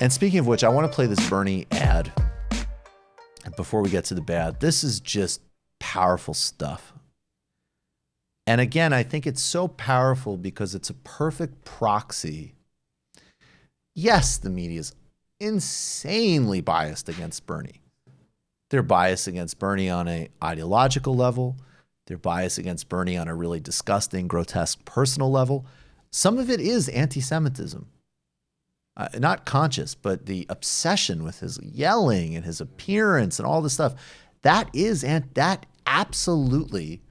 And speaking of which, I want to play this Bernie ad before we get to the bad. This is just powerful stuff. And again, I think it's so powerful because it's a perfect proxy. Yes, the media is insanely biased against Bernie. They're biased against Bernie on an ideological level. They're biased against Bernie on a really disgusting, grotesque personal level. Some of it is anti-Semitism. Not conscious, but the obsession with his yelling and his appearance and all this stuff, that absolutely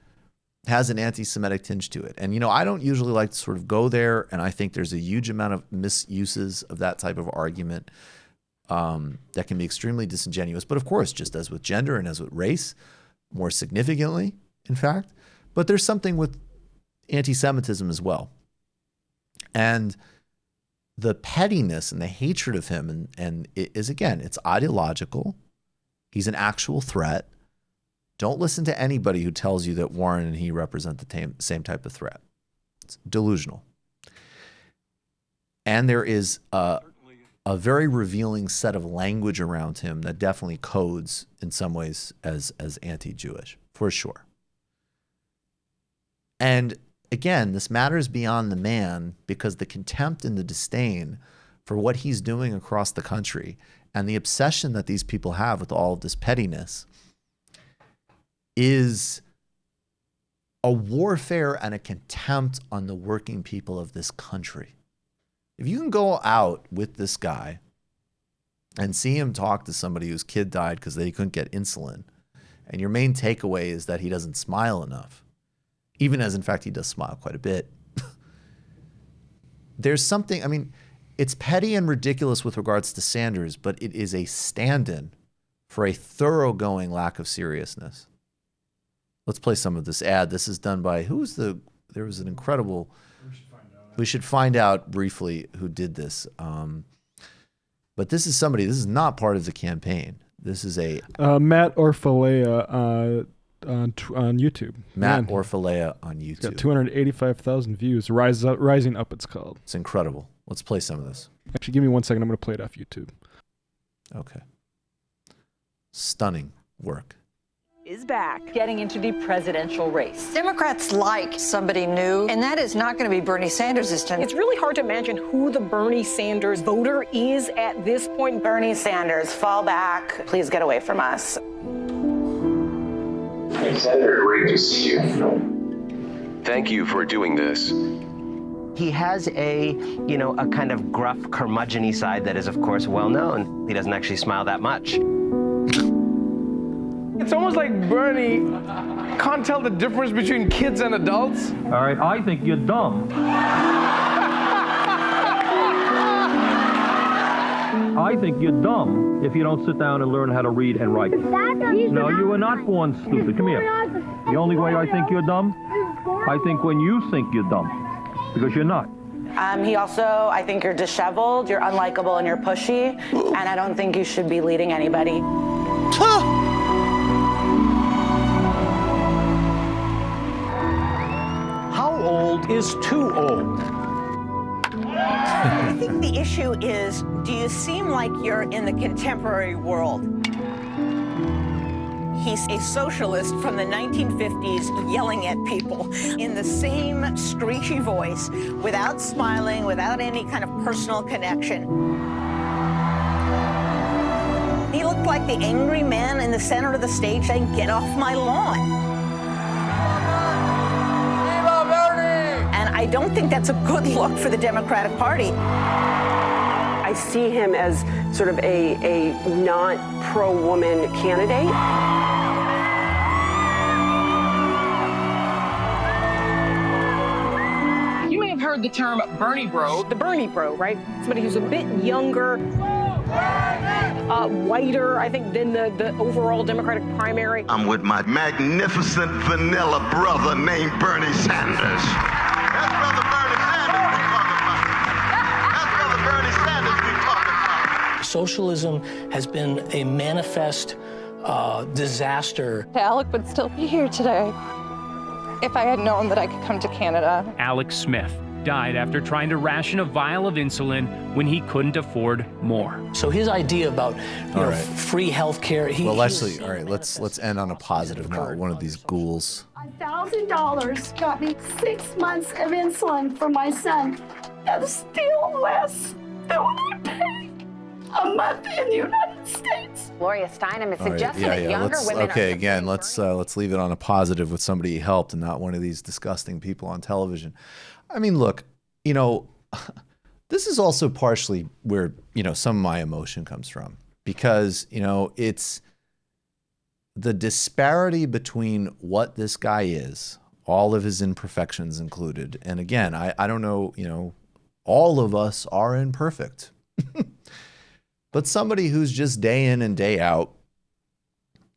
has an anti-Semitic tinge to it. And, you know, I don't usually like to sort of go there, and I think there's a huge amount of misuses of that type of argument that can be extremely disingenuous. But of course, just as with gender and as with race, more significantly, in fact, but there's something with anti-Semitism as well. And the pettiness and the hatred of him and it is, again, it's ideological. He's an actual threat. Don't listen to anybody who tells you that Warren and he represent the same type of threat. It's delusional. And there is a very revealing set of language around him that definitely codes in some ways as anti-Jewish, for sure. And again, this matters beyond the man because the contempt and the disdain for what he's doing across the country and the obsession that these people have with all of this pettiness is a warfare and a contempt on the working people of this country. If you can go out with this guy and see him talk to somebody whose kid died because they couldn't get insulin, and your main takeaway is that he doesn't smile enough, even as, in fact, he does smile quite a bit. There's something, I mean, it's petty and ridiculous with regards to Sanders, but it is a stand-in for a thoroughgoing lack of seriousness. Let's play some of this ad. This is done by, there was an incredible, we should find out briefly who did this. But this is somebody, this is not part of the campaign. This is a... Matt Orfalea, on YouTube. Matt Orfalea on YouTube. It's got 285,000 views. Rising Up, it's called. It's incredible. Let's play some of this. Actually, give me 1 second. I'm going to play it off YouTube. Okay. Stunning work. Is back, getting into the presidential race. Democrats like somebody new, and that is not going to be Bernie Sanders this time. It's really hard to imagine who the Bernie Sanders voter is at this point. Bernie Sanders, fall back. Please get away from us. Hey, Senator, great to see you. Thank you for doing this. He has a kind of gruff, curmudgeon-y side that is, of course, well known. He doesn't actually smile that much. It's almost like Bernie can't tell the difference between kids and adults. All right, I think you're dumb. I think you're dumb if you don't sit down and learn how to read and write. No, you were not born stupid. Come here. The only way I think you're dumb, I think when you think you're dumb, because you're not. I think you're disheveled, you're unlikable, and you're pushy, and I don't think you should be leading anybody. How old is too old? I think the issue is, do you seem like you're in the contemporary world? He's a socialist from the 1950s yelling at people in the same screechy voice, without smiling, without any kind of personal connection. He looked like the angry man in the center of the stage saying, "Get off my lawn." I don't think that's a good look for the Democratic Party. I see him as sort of a not pro-woman candidate. You may have heard the term Bernie bro. The Bernie bro, right? Somebody who's a bit younger, whiter, I think, than the overall Democratic primary. I'm with my magnificent vanilla brother named Bernie Sanders. Socialism has been a manifest disaster. Alec would still be here today if I had known that I could come to Canada. Alex Smith, died after trying to ration a vial of insulin when he couldn't afford more. So his idea about free health care. Well, Leslie, all right, let's end on a positive note. One of these ghouls. $1,000 got me 6 months of insulin for my son. That's still less than what I pay a month in the United States. Gloria Steinem is suggesting Yeah, that yeah. younger women Okay, are again, let's leave it on a positive with somebody he helped and not one of these disgusting people on television. I mean, look, this is also partially where, some of my emotion comes from because, it's the disparity between what this guy is, all of his imperfections included. And again, I don't know, all of us are imperfect. But somebody who's just day in and day out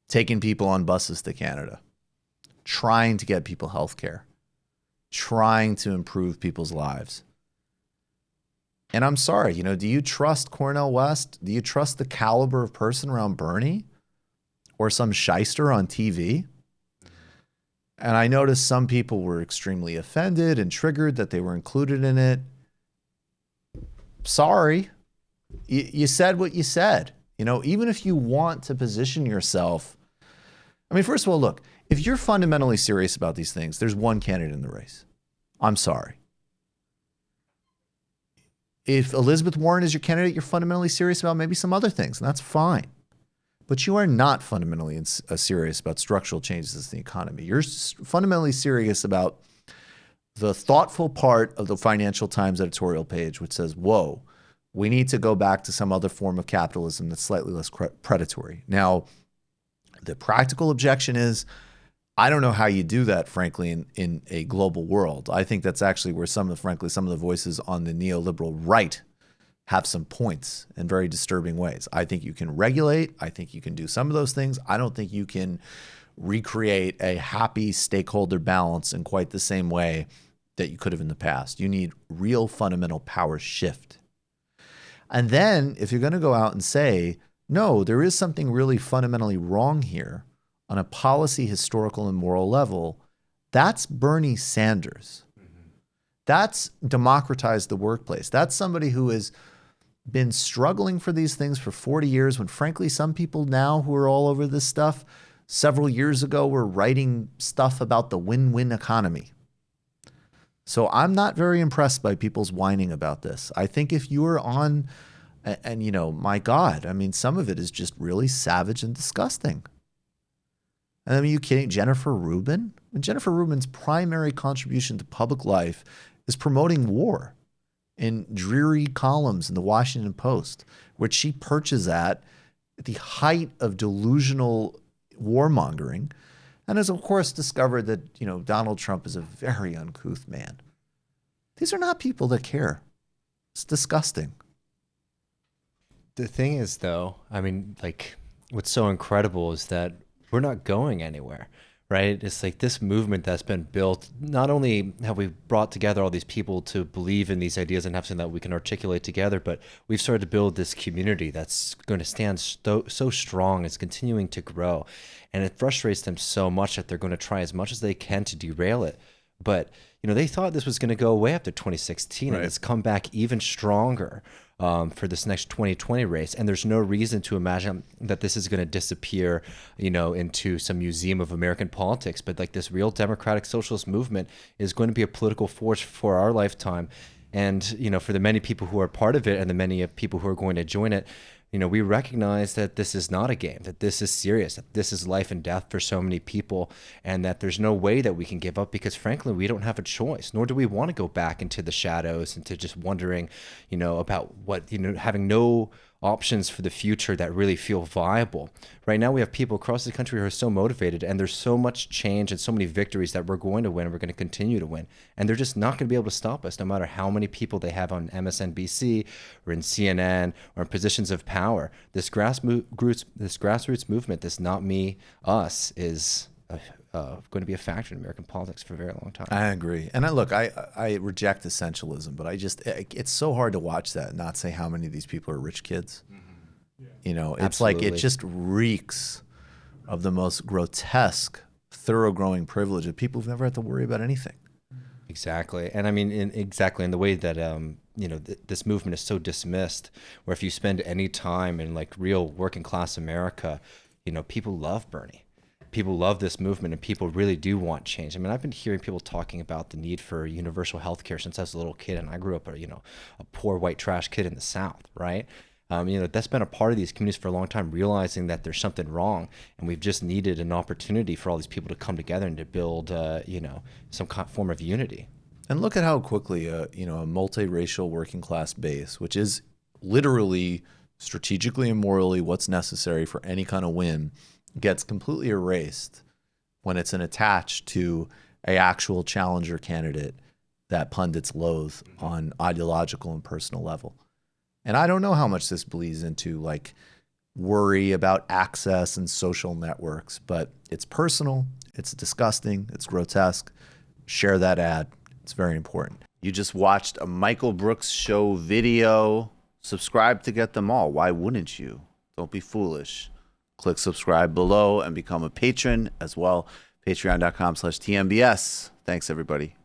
taking people on buses to Canada, trying to get people health care, trying to improve people's lives. And I'm sorry, do you trust Cornel West? Do you trust the caliber of person around Bernie or some shyster on TV? And I noticed some people were extremely offended and triggered that they were included in it. Sorry. You said what you said. Even if you want to position yourself. I mean, first of all, look, if you're fundamentally serious about these things, there's one candidate in the race. I'm sorry. If Elizabeth Warren is your candidate, you're fundamentally serious about maybe some other things, and that's fine. But you are not fundamentally serious about structural changes in the economy. You're fundamentally serious about the thoughtful part of the Financial Times editorial page, which says, whoa, we need to go back to some other form of capitalism that's slightly less predatory. Now, the practical objection is, I don't know how you do that, frankly, in a global world. I think that's actually where some of the voices on the neoliberal right have some points in very disturbing ways. I think you can regulate. I think you can do some of those things. I don't think you can recreate a happy stakeholder balance in quite the same way that you could have in the past. You need real fundamental power shift. And then if you're going to go out and say, no, there is something really fundamentally wrong here on a policy, historical, and moral level, that's Bernie Sanders. That's democratized the workplace. That's somebody who has been struggling for these things for 40 years when, frankly, some people now who are all over this stuff several years ago were writing stuff about the win-win economy. So I'm not very impressed by people's whining about this. I think if you are on, and my God, I mean, some of it is just really savage and disgusting. And I mean, you kidding? Jennifer Rubin? And Jennifer Rubin's primary contribution to public life is promoting war in dreary columns in the Washington Post, which she perches at the height of delusional warmongering, and has, of course, discovered that, Donald Trump is a very uncouth man. These are not people that care. It's disgusting. The thing is, though, I mean, what's so incredible is that we're not going anywhere, right? It's like this movement that's been built. Not only have we brought together all these people to believe in these ideas and have something that we can articulate together, but we've started to build this community that's going to stand so strong. It's continuing to grow. And it frustrates them so much that they're going to try as much as they can to derail it. But, they thought this was going to go away after 2016, right. And it's come back even stronger for this next 2020 race. And there's no reason to imagine that this is going to disappear, into some museum of American politics. But this real democratic socialist movement is going to be a political force for our lifetime. And, for the many people who are part of it and the many people who are going to join it, we recognize that this is not a game, that this is serious, that this is life and death for so many people, and that there's no way that we can give up because, frankly, we don't have a choice, nor do we want to go back into the shadows and to just wondering, about what, having no options for the future that really feel viable. Right now, we have people across the country who are so motivated, and there's so much change and so many victories that we're going to win, and we're going to continue to win. And they're just not going to be able to stop us, no matter how many people they have on MSNBC or in CNN or in positions of power. This grassroots movement, this not me, us, is going to be a factor in American politics for a very long time. I agree. And I reject essentialism, but it's so hard to watch that and not say how many of these people are rich kids. Mm-hmm. It's Absolutely. it just reeks of the most grotesque, thoroughgoing privilege of people who've never had to worry about anything. Exactly. And I mean, exactly in the way that, this movement is so dismissed, where if you spend any time in like real working class America, people love Bernie. People love this movement, and people really do want change. I mean, I've been hearing people talking about the need for universal health care since I was a little kid, and I grew up a poor white trash kid in the South, right? That's been a part of these communities for a long time, realizing that there's something wrong, and we've just needed an opportunity for all these people to come together and to build, some form of unity. And look at how quickly a multiracial working class base, which is literally strategically and morally what's necessary for any kind of win, gets completely erased when it's attached to a actual challenger candidate that pundits loathe on ideological and personal level. And I don't know how much this bleeds into like worry about access and social networks, but it's personal, it's disgusting, it's grotesque. Share that ad. It's very important. You just watched a Michael Brooks show video. Subscribe to get them all. Why wouldn't you? Don't be foolish. Click subscribe below and become a patron as well. Patreon.com/TMBS. Thanks, everybody.